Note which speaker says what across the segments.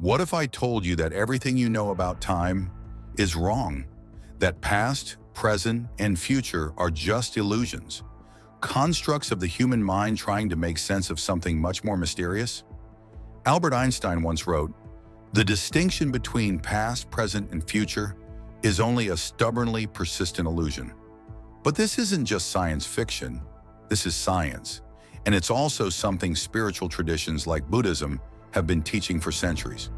Speaker 1: What if I told you that everything you know about time is wrong? That past, present, and future are just illusions, constructs of the human mind trying to make sense of something much more mysterious? Albert Einstein once wrote, "The distinction between past, present, and future is only a stubbornly persistent illusion." But this isn't just science fiction, this is science. And it's also something spiritual traditions like Buddhism have been teaching for centuries.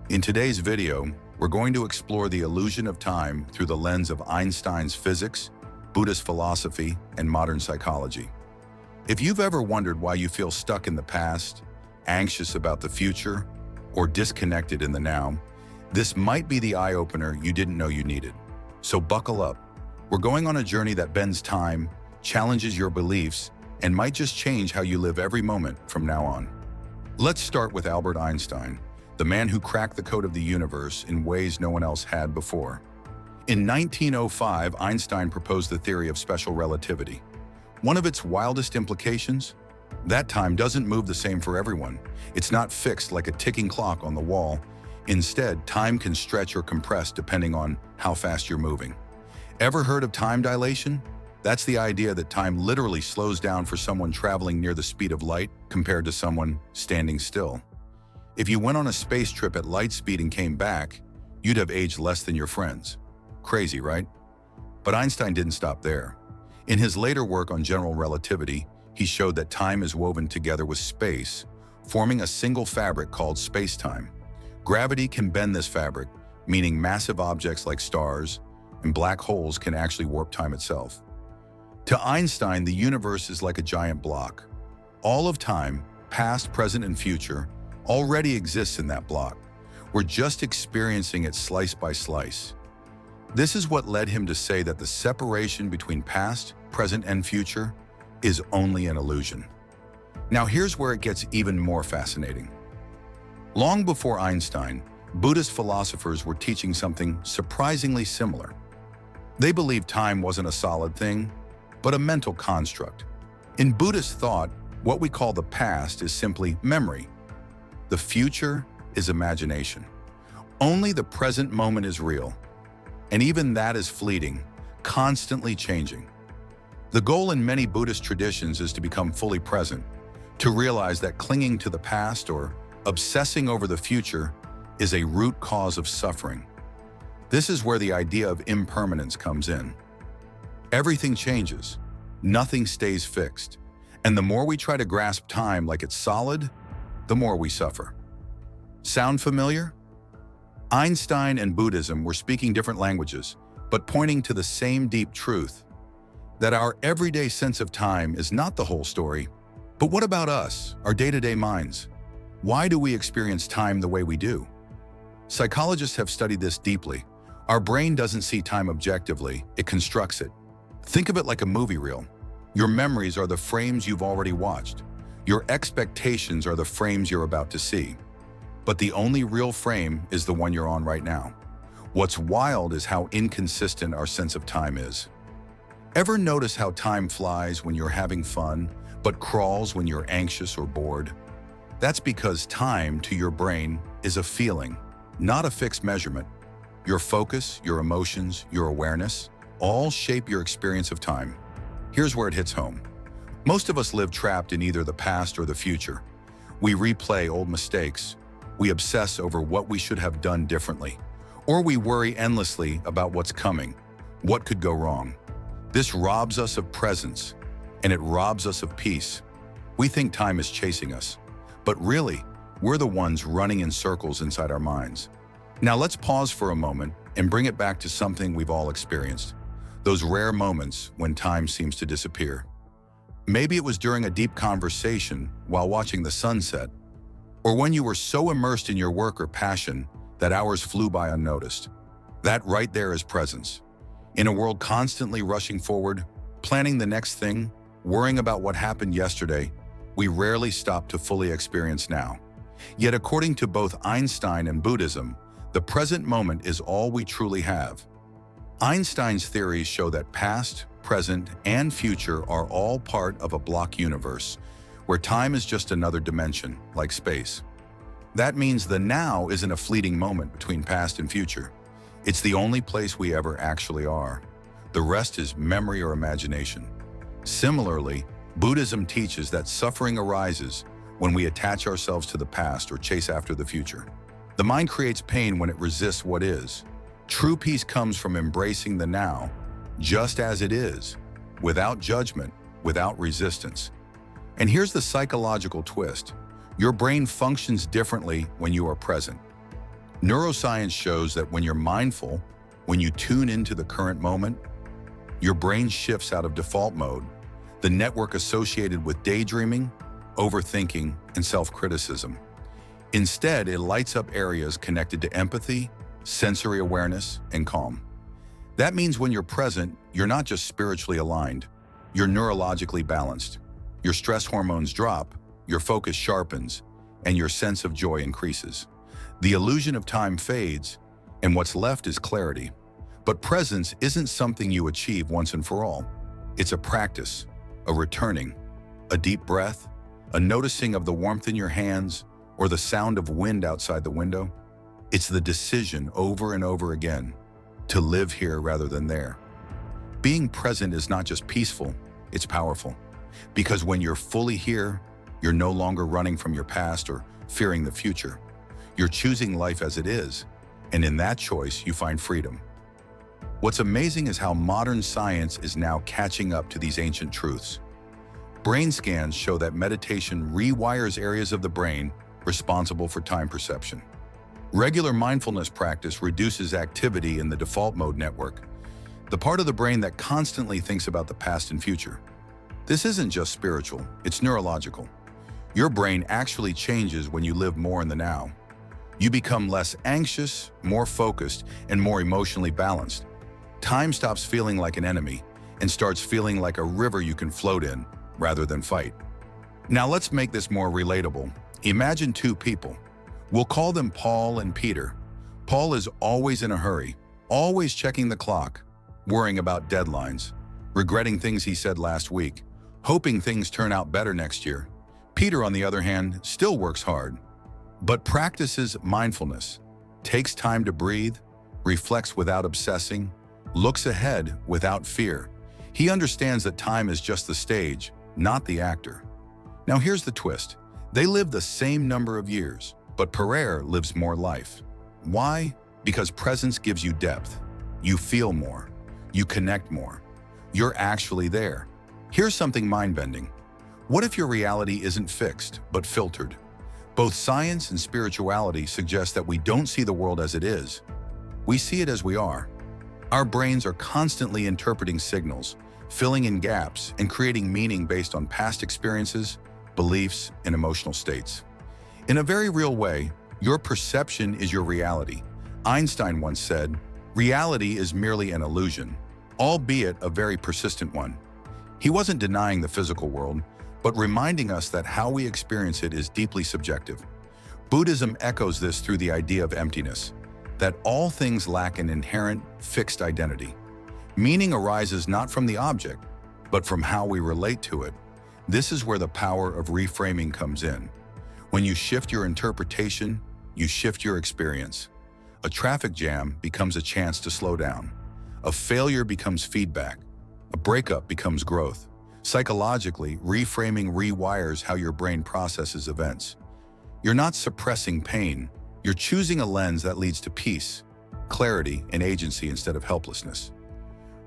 Speaker 1: In today's video, we're going to explore the illusion of time through the lens of Einstein's physics, Buddhist philosophy, and modern psychology. If you've ever wondered why you feel stuck in the past, anxious about the future, or disconnected in the now, this might be the eye-opener you didn't know you needed. So buckle up. We're going on a journey that bends time, challenges your beliefs, and might just change how you live every moment from now on. Let's start with Albert Einstein, the man who cracked the code of the universe in ways no one else had before. In 1905, Einstein proposed the theory of special relativity. One of its wildest implications? That time doesn't move the same for everyone. It's not fixed like a ticking clock on the wall. Instead, time can stretch or compress depending on how fast you're moving. Ever heard of time dilation? That's the idea that time literally slows down for someone traveling near the speed of light compared to someone standing still. If you went on a space trip at light speed and came back, you'd have aged less than your friends. Crazy, right? But Einstein didn't stop there. In his later work on general relativity, he showed that time is woven together with space, forming a single fabric called space-time. Gravity can bend this fabric, meaning massive objects like stars and black holes can actually warp time itself. To Einstein, the universe is like a giant block. All of time, past, present, and future, already exists in that block. We're just experiencing it slice by slice. This is what led him to say that the separation between past, present, and future is only an illusion. Now here's where it gets even more fascinating. Long before Einstein, Buddhist philosophers were teaching something surprisingly similar. They believed time wasn't a solid thing, but a mental construct. In Buddhist thought, what we call the past is simply memory. The future is imagination. Only the present moment is real. And even that is fleeting, constantly changing. The goal in many Buddhist traditions is to become fully present, to realize that clinging to the past or obsessing over the future is a root cause of suffering. This is where the idea of impermanence comes in. Everything changes, nothing stays fixed, and the more we try to grasp time like it's solid, the more we suffer. Sound familiar? Einstein and Buddhism were speaking different languages, but pointing to the same deep truth, that our everyday sense of time is not the whole story. But what about us, our day-to-day minds? Why do we experience time the way we do? Psychologists have studied this deeply. Our brain doesn't see time objectively, it constructs it. Think of it like a movie reel. Your memories are the frames you've already watched. Your expectations are the frames you're about to see. But the only real frame is the one you're on right now. What's wild is how inconsistent our sense of time is. Ever notice how time flies when you're having fun, but crawls when you're anxious or bored? That's because time, to your brain, is a feeling, not a fixed measurement. Your focus, your emotions, your awareness, all shape your experience of time. Here's where it hits home. Most of us live trapped in either the past or the future. We replay old mistakes. We obsess over what we should have done differently. Or we worry endlessly about what's coming, what could go wrong. This robs us of presence, and it robs us of peace. We think time is chasing us, but really, we're the ones running in circles inside our minds. Now let's pause for a moment and bring it back to something we've all experienced. Those rare moments when time seems to disappear. Maybe it was during a deep conversation while watching the sunset, or when you were so immersed in your work or passion that hours flew by unnoticed. That right there is presence. In a world constantly rushing forward, planning the next thing, worrying about what happened yesterday, we rarely stop to fully experience now. Yet according to both Einstein and Buddhism, the present moment is all we truly have. Einstein's theories show that past, present, and future are all part of a block universe, where time is just another dimension, like space. That means the now isn't a fleeting moment between past and future. It's the only place we ever actually are. The rest is memory or imagination. Similarly, Buddhism teaches that suffering arises when we attach ourselves to the past or chase after the future. The mind creates pain when it resists what is. True peace comes from embracing the now, just as it is, without judgment, without resistance. And here's the psychological twist. Your brain functions differently when you are present. Neuroscience shows that when you're mindful, when you tune into the current moment, your brain shifts out of default mode, the network associated with daydreaming, overthinking, and self-criticism. Instead, it lights up areas connected to empathy, sensory awareness, and calm. That means when you're present, you're not just spiritually aligned, you're neurologically balanced. Your stress hormones drop, your focus sharpens, and your sense of joy increases. The illusion of time fades, and what's left is clarity. But presence isn't something you achieve once and for all. It's a practice, a returning, a deep breath, a noticing of the warmth in your hands, or the sound of wind outside the window. It's the decision over and over again to live here rather than there. Being present is not just peaceful, it's powerful. Because when you're fully here, you're no longer running from your past or fearing the future. You're choosing life as it is, and in that choice, you find freedom. What's amazing is how modern science is now catching up to these ancient truths. Brain scans show that meditation rewires areas of the brain responsible for time perception. Regular mindfulness practice reduces activity in the default mode network, the part of the brain that constantly thinks about the past and future. This isn't just spiritual, it's neurological. Your brain actually changes when you live more in the now. You become less anxious, more focused, and more emotionally balanced. Time stops feeling like an enemy and starts feeling like a river you can float in rather than fight. Now let's make this more relatable. Imagine two people. We'll call them Paul and Peter. Paul is always in a hurry, always checking the clock, worrying about deadlines, regretting things he said last week, hoping things turn out better next year. Peter, on the other hand, still works hard, but practices mindfulness, takes time to breathe, reflects without obsessing, looks ahead without fear. He understands that time is just the stage, not the actor. Now here's the twist. They live the same number of years, but Pereira lives more life. Why? Because presence gives you depth. You feel more. You connect more. You're actually there. Here's something mind-bending. What if your reality isn't fixed, but filtered? Both science and spirituality suggest that we don't see the world as it is. We see it as we are. Our brains are constantly interpreting signals, filling in gaps, and creating meaning based on past experiences, beliefs, and emotional states. In a very real way, your perception is your reality. Einstein once said, "Reality is merely an illusion, albeit a very persistent one." He wasn't denying the physical world, but reminding us that how we experience it is deeply subjective. Buddhism echoes this through the idea of emptiness, that all things lack an inherent, fixed identity. Meaning arises not from the object, but from how we relate to it. This is where the power of reframing comes in. When you shift your interpretation, you shift your experience. A traffic jam becomes a chance to slow down. A failure becomes feedback. A breakup becomes growth. Psychologically, reframing rewires how your brain processes events. You're not suppressing pain. You're choosing a lens that leads to peace, clarity, and agency instead of helplessness.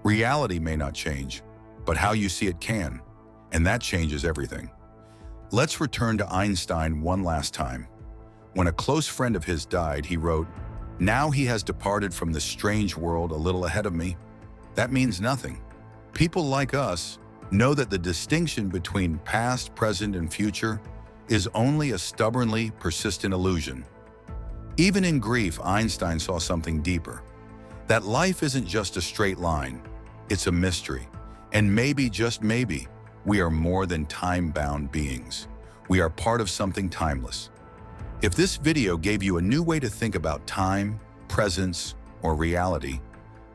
Speaker 1: Reality may not change, but how you see it can, and that changes everything. Let's return to Einstein one last time. When a close friend of his died, he wrote, "Now he has departed from this strange world a little ahead of me." That means nothing. People like us know that the distinction between past, present, and future is only a stubbornly persistent illusion. Even in grief, Einstein saw something deeper. That life isn't just a straight line, it's a mystery. And maybe, just maybe, we are more than time-bound beings. We are part of something timeless. If this video gave you a new way to think about time, presence, or reality,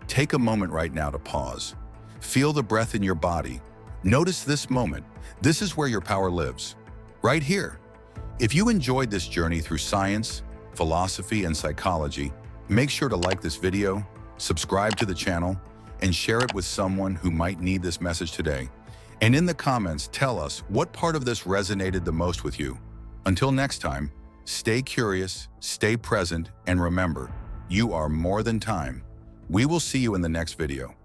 Speaker 1: take a moment right now to pause. Feel the breath in your body. Notice this moment. This is where your power lives. Right here. If you enjoyed this journey through science, philosophy, and psychology, make sure to like this video, subscribe to the channel, and share it with someone who might need this message today. And in the comments, tell us what part of this resonated the most with you. Until next time, stay curious, stay present, and remember, you are more than time. We will see you in the next video.